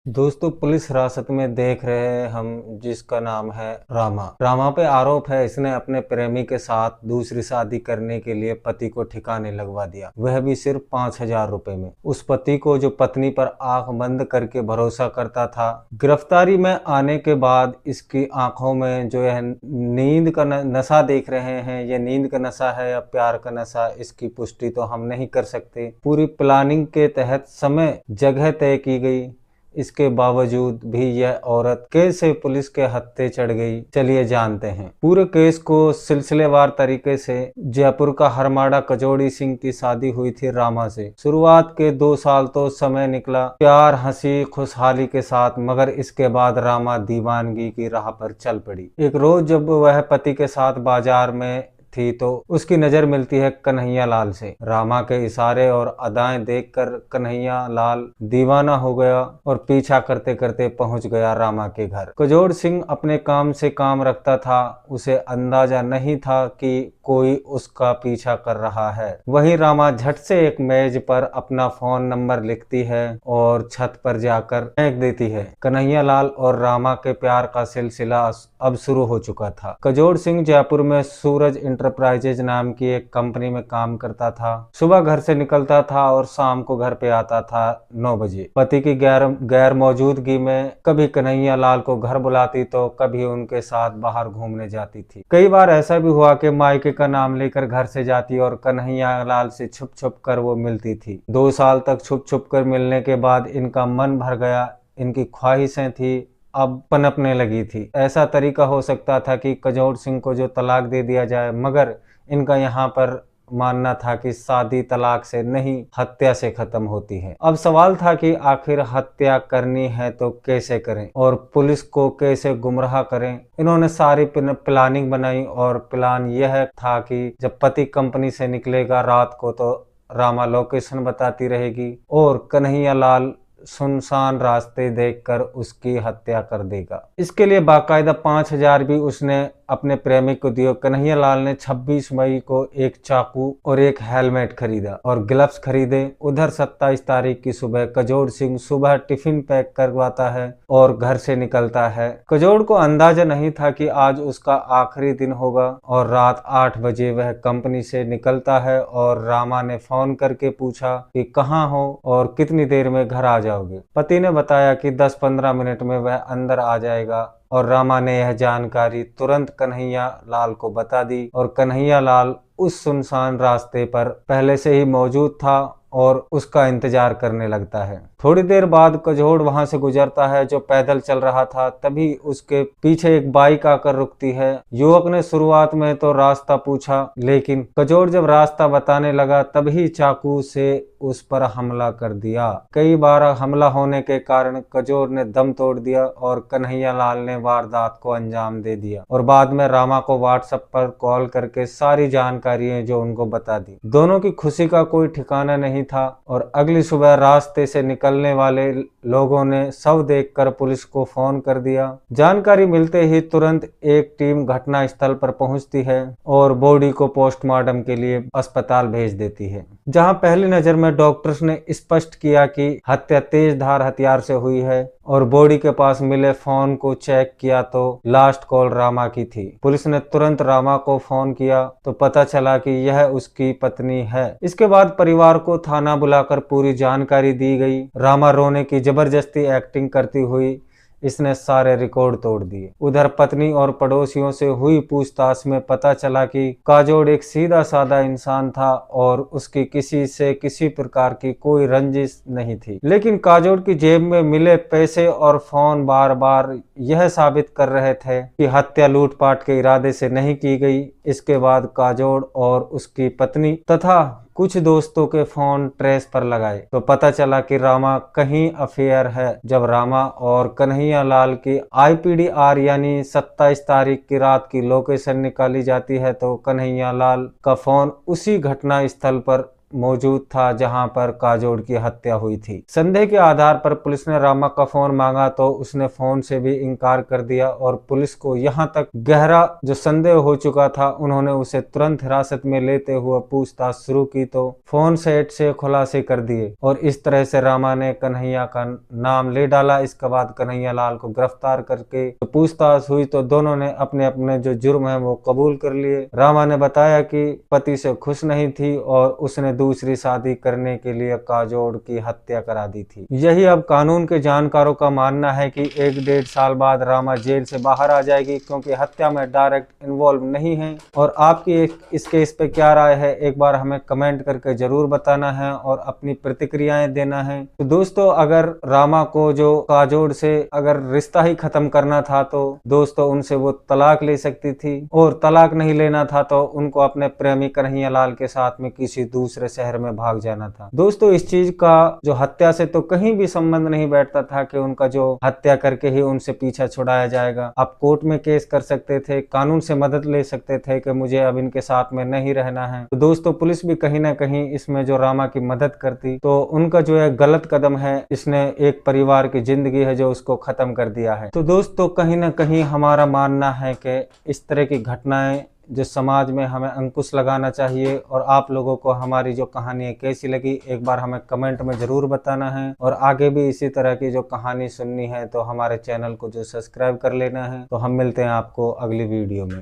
दोस्तों, पुलिस हिरासत में देख रहे हैं हम जिसका नाम है रामा। रामा पे आरोप है इसने अपने प्रेमी के साथ दूसरी शादी करने के लिए पति को ठिकाने लगवा दिया, वह भी सिर्फ 5,000 रुपए में। उस पति को जो पत्नी पर आंख बंद करके भरोसा करता था। गिरफ्तारी में आने के बाद इसकी आंखों में जो यह नींद का नशा देख रहे हैं, यह नींद का नशा है या प्यार का नशा, इसकी पुष्टि तो हम नहीं कर सकते। पूरी प्लानिंग के तहत समय जगह तय की गई, इसके बावजूद भी यह औरत कैसे पुलिस के हत्थे चढ़ गई, चलिए जानते हैं। पूरे केस को सिलसिलेवार तरीके से जयपुर का हरमाड़ा कजोड़ी सिंह की शादी हुई थी रामा से। शुरुआत के 2 साल तो समय निकला प्यार हंसी खुशहाली के साथ, मगर इसके बाद रामा दीवानगी की राह पर चल पड़ी। एक रोज जब वह पति के साथ बाजार में थी तो उसकी नजर मिलती है कन्हैया लाल से। रामा के इशारे और अदाएं देखकर कन्हैया लाल दीवाना हो गया और पीछा करते करते पहुंच गया रामा के घर। कजोड़ सिंह अपने काम से काम रखता था, उसे अंदाजा नहीं था कि कोई उसका पीछा कर रहा है। वहीं रामा झट से एक मेज पर अपना फोन नंबर लिखती है और छत पर जाकर फेंक देती है। कन्हैया लाल और रामा के प्यार का सिलसिला अब शुरू हो चुका था। कजोड़ सिंह जयपुर में सूरज इंटरप्राइजेज नाम की एक कंपनी में काम करता था। सुबह घर से निकलता था और शाम को घर पे आता था 9 बजे। पति की गैर मौजूदगी में कभी कन्हैया लाल को घर बुलाती तो कभी उनके साथ बाहर घूमने जाती थी। कई बार ऐसा भी हुआ कि मायके का नाम लेकर घर से जाती और कन्हैया लाल से छुप छुप कर वो मिलती थी। 2 साल तक छुप छुप कर मिलने के बाद इनका मन भर गया, इनकी ख्वाहिशें थी अब पनपने लगी थी। ऐसा तरीका हो सकता था कि कजोड़ सिंह को जो तलाक दे दिया जाए, मगर इनका यहाँ पर मानना था कि शादी तलाक से नहीं हत्या से खत्म होती है। अब सवाल था कि आखिर हत्या करनी है तो कैसे करें और पुलिस को कैसे गुमराह करें। इन्होंने सारी प्लानिंग बनाई और प्लान यह था कि जब पति कंपनी से निकलेगा रात को तो रामा लोकेशन बताती रहेगी और कन्हैया लाल सुनसान रास्ते देखकर उसकी हत्या कर देगा। इसके लिए बाकायदा 5,000 भी उसने अपने प्रेमी को दिए। कन्हैया लाल ने 26 मई को एक चाकू और एक हेलमेट खरीदा और ग्लव्स खरीदे। उधर 27 तारीख की सुबह कजोड़ सिंह सुबह टिफिन पैक करवाता है और घर से निकलता है। कजोड़ को अंदाजा नहीं था कि आज उसका आखिरी दिन होगा और रात 8 बजे वह कंपनी से निकलता है और रामा ने फोन करके पूछा कि कहाँ हो और कितनी देर में घर आ जाओगे। पति ने बताया कि 10-15 मिनट में वह अंदर आ जाएगा और रामा ने यह जानकारी तुरंत कन्हैया लाल को बता दी और कन्हैया लाल उस सुनसान रास्ते पर पहले से ही मौजूद था और उसका इंतजार करने लगता है। थोड़ी देर बाद कजोड़ वहां से गुजरता है जो पैदल चल रहा था। तभी उसके पीछे एक बाइक आकर रुकती है। युवक ने शुरुआत में तो रास्ता पूछा, लेकिन कजोड़ जब रास्ता बताने लगा तभी चाकू से उस पर हमला कर दिया। कई बार हमला होने के कारण कजोड़ ने दम तोड़ दिया और कन्हैया लाल ने वारदात को अंजाम दे दिया और बाद में रामा को व्हाट्सएप पर कॉल करके सारी जानकारी जो उनको बता दी। दोनों की खुशी का कोई ठिकाना नहीं था और अगली सुबह रास्ते से निकलने वाले लोगों ने शव देखकर पुलिस को फोन कर दिया। जानकारी मिलते ही तुरंत एक टीम घटना स्थल पर पहुंचती है और बॉडी को पोस्टमार्टम के लिए अस्पताल भेज देती है, जहां पहली नजर में डॉक्टर्स ने स्पष्ट किया कि हत्या तेज धार हथियार से हुई है और बॉडी के पास मिले फोन को चेक किया तो लास्ट कॉल रामा की थी। पुलिस ने तुरंत रामा को फोन किया तो पता चला कि यह उसकी पत्नी है। इसके बाद परिवार को थाना बुलाकर पूरी जानकारी दी गई। रामा रोने की जबरदस्ती एक्टिंग करती हुई इसने सारे रिकॉर्ड तोड़ दिए। उधर पत्नी और पड़ोसियों से हुई पूछताछ में पता चला कि काजोड़ एक सीधा साधा इंसान था और उसकी किसी से किसी प्रकार की कोई रंजिश नहीं थी। लेकिन काजोड़ की जेब में मिले पैसे और फोन बार बार यह साबित कर रहे थे कि हत्या लूटपाट के इरादे से नहीं की गई। इसके बाद काजोड़ और उसकी पत्नी तथा कुछ दोस्तों के फोन ट्रेस पर लगाए तो पता चला कि रामा कहीं अफेयर है। जब रामा और कन्हैया लाल की IPDR यानी 27 तारीख की रात की लोकेशन निकाली जाती है तो कन्हैया लाल का फोन उसी घटना स्थल पर मौजूद था जहां पर काजोड़ की हत्या हुई थी। संदेह के आधार पर पुलिस ने रामा का फोन मांगा तो उसने फोन से भी इनकार कर दिया और पुलिस को यहां तक गहरा जो संदेह हो चुका था, उन्होंने उसे तुरंत हिरासत में लेते हुए पूछताछ शुरू की तो फोन सेट से खुलासे कर दिए और इस तरह से रामा ने कन्हैया का नाम ले डाला। इसके बाद कन्हैया लाल को गिरफ्तार करके तो पूछताछ हुई तो दोनों ने अपने अपने जो जुर्म है वो कबूल कर लिए। रामा ने बताया कि पति से खुश नहीं थी और उसने दूसरी शादी करने के लिए काजोड़ की हत्या करा दी थी। यही अब कानून के जानकारों का मानना है कि 1-1.5 साल बाद रामा जेल से बाहर आ जाएगी, क्योंकि हत्या में डायरेक्ट इन्वॉल्व नहीं है। और आपकी इसके इस पे क्या राय है, एक बार हमें कमेंट करके जरूर बताना है और अपनी प्रतिक्रियाएं देना है। तो दोस्तों, अगर रामा को जो काजोड़ से अगर रिश्ता ही खत्म करना था तो दोस्तों उनसे वो तलाक ले सकती थी, और तलाक नहीं लेना था तो उनको अपने प्रेमी कन्हैया लाल के साथ में किसी दूसरे शहर में भाग जाना था। दोस्तों, इस चीज का जो हत्या से तो कहीं भी संबंध नहीं बैठता था कि उनका जो हत्या करके ही उनसे पीछा छुड़ाया जाएगा। आप कोर्ट में केस कर सकते थे, कानून से मदद ले सकते थे कि मुझे अब इनके साथ में नहीं रहना है। तो दोस्तों, पुलिस भी कहीं ना कहीं इसमें जो रामा की मदद करती तो उनका जो है गलत कदम है, इसने एक परिवार की जिंदगी है जो उसको खत्म कर दिया है। तो दोस्तों, कहीं ना कहीं हमारा मानना है कि इस तरह की घटनाएं जो समाज में हमें अंकुश लगाना चाहिए। और आप लोगों को हमारी जो कहानी कैसी लगी, एक बार हमें कमेंट में जरूर बताना है। और आगे भी इसी तरह की जो कहानी सुननी है तो हमारे चैनल को जो सब्सक्राइब कर लेना है। तो हम मिलते हैं आपको अगली वीडियो में।